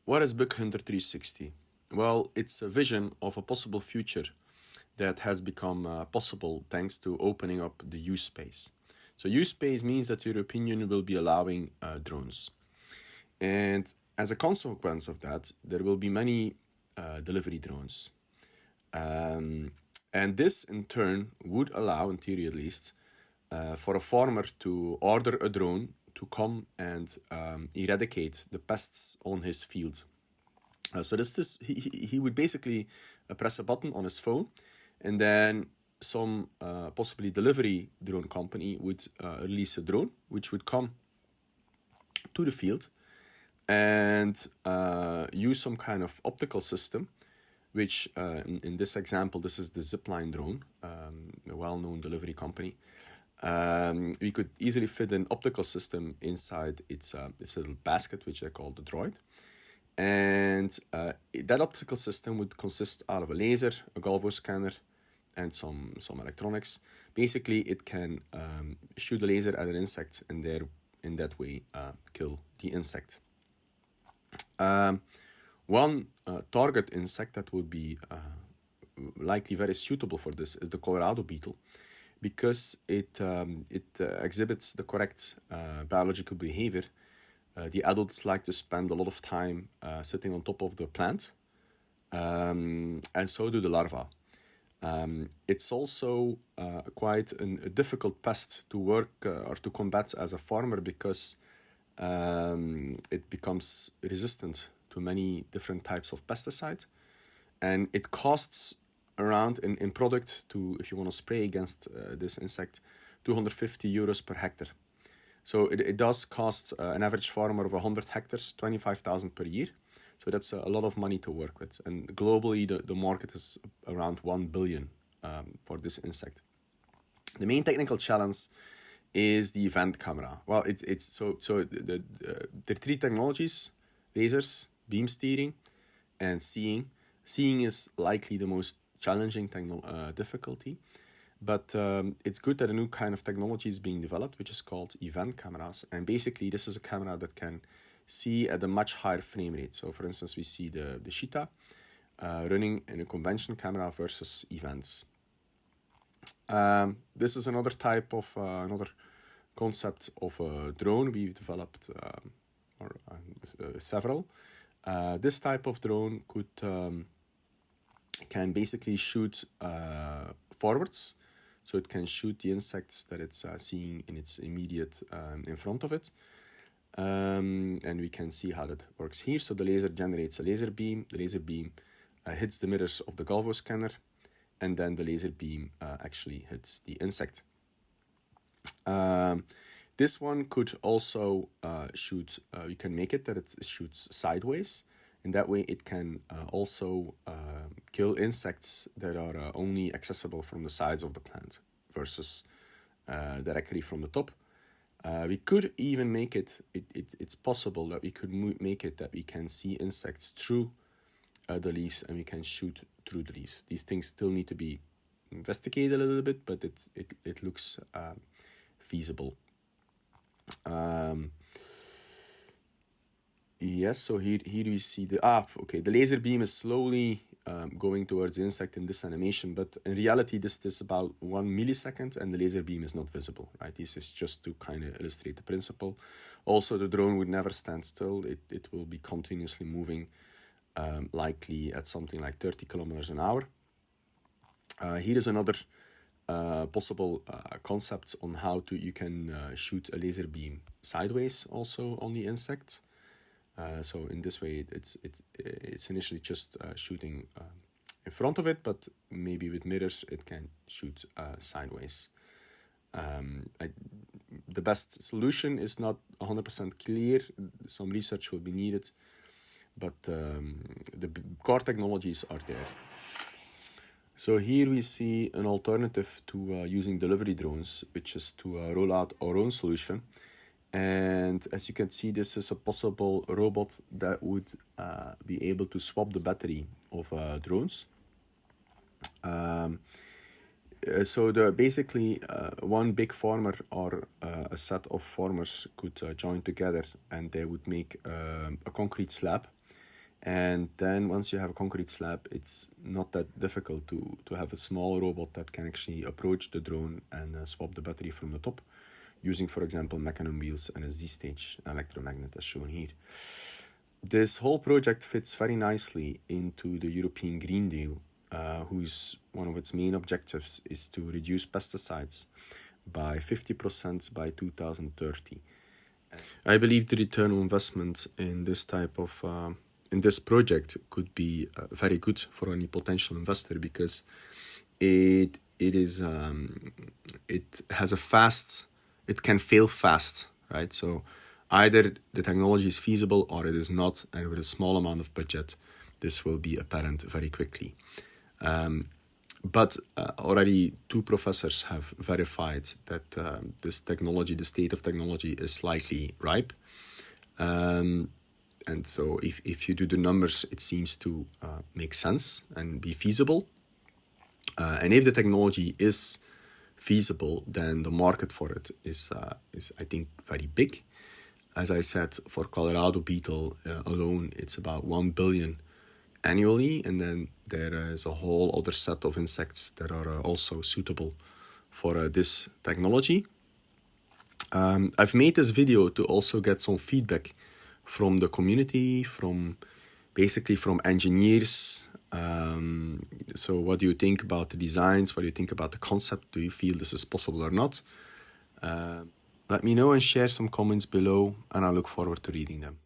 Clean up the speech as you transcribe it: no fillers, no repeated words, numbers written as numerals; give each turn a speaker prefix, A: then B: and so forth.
A: What is bughunter360? Well, it's a vision of a possible future that has become possible thanks to opening up the use space. So use space means that the European Union will be allowing drones. And as a consequence of that, there will be many delivery drones. And this in turn would allow, in theory at least, for a farmer to order a drone to come and eradicate the pests on his field. So he would basically press a button on his phone, and then some possibly delivery drone company would release a drone which would come to the field and use some kind of optical system, which in this example, this is the Zipline drone, a well-known delivery company. We could easily fit an optical system inside its little basket, which they call the droid. And that optical system would consist out of a laser, a galvo scanner, and some electronics. Basically, it can shoot a laser at an insect and there, in that way, kill the insect. One target insect that would be likely very suitable for this is the Colorado beetle, because it exhibits the correct biological behavior. The adults like to spend a lot of time sitting on top of the plant, and so do the larvae. It's also quite a difficult pest to work or to combat as a farmer, because it becomes resistant to many different types of pesticide, and it costs around in product to, if you want to spray against this insect, 250 euros per hectare. So it does cost an average farmer of 100 hectares, 25,000 per year. So that's a lot of money to work with. And globally, the market is around 1 billion for this insect. The main technical challenge is the event camera. Well, there are three technologies: lasers, beam steering, and seeing. Seeing is likely the most challenging difficulty. But it's good that a new kind of technology is being developed, which is called event cameras. And basically, this is a camera that can see at a much higher frame rate. So, for instance, we see the cheetah running in a convention camera versus events. This is another type of, another concept of a drone. We've developed several. This type of drone can basically shoot forwards. So it can shoot the insects that it's seeing in its immediate in front of it. And we can see how that works here. So the laser generates a laser beam. The laser beam hits the mirrors of the galvo scanner, and then the laser beam actually hits the insect. This one could also shoot, you can make it that it shoots sideways. In that way, it can also kill insects that are only accessible from the sides of the plant versus directly from the top. We could even make it's possible that we could make it that we can see insects through the leaves, and we can shoot through the leaves. These things still need to be investigated a little bit, but it looks feasible. Yes, so here we see the laser beam is slowly going towards the insect in this animation, but in reality this is about 1 millisecond and the laser beam is not visible, right? This is just to kind of illustrate the principle. Also, the drone would never stand still. It will be continuously moving, likely at something like 30 kilometers an hour. Here is another possible concept on how you can shoot a laser beam sideways also on the insect. So in this way, it's initially just shooting in front of it, but maybe with mirrors it can shoot sideways. The best solution is not 100% clear. Some research will be needed, but the core technologies are there. So here we see an alternative to using delivery drones, which is to roll out our own solution. And as you can see, this is a possible robot that would be able to swap the battery of drones. So basically one big farmer or a set of farmers could join together, and they would make a concrete slab. And then once you have a concrete slab, it's not that difficult to have a small robot that can actually approach the drone and swap the battery from the top, using, for example, mechanism wheels and a Z-stage electromagnet as shown here. This whole project fits very nicely into the European Green Deal, whose one of its main objectives is to reduce pesticides by 50% by 2030. I believe the return on investment in this type of in this project could be very good for any potential investor, because it has it can fail fast, right? So either the technology is feasible or it is not, and with a small amount of budget, this will be apparent very quickly. But already 2 professors have verified that this technology, the state of technology, is slightly ripe. And so if you do the numbers, it seems to make sense and be feasible. And if the technology is feasible, then the market for it is I think, very big. As I said, for Colorado beetle alone, it's about 1 billion annually, and then there is a whole other set of insects that are also suitable for this technology. I've made this video to also get some feedback from the community, from engineers. So what do you think about the designs? What do you think about the concept? Do you feel this is possible or not? Let me know and share some comments below, and I look forward to reading them.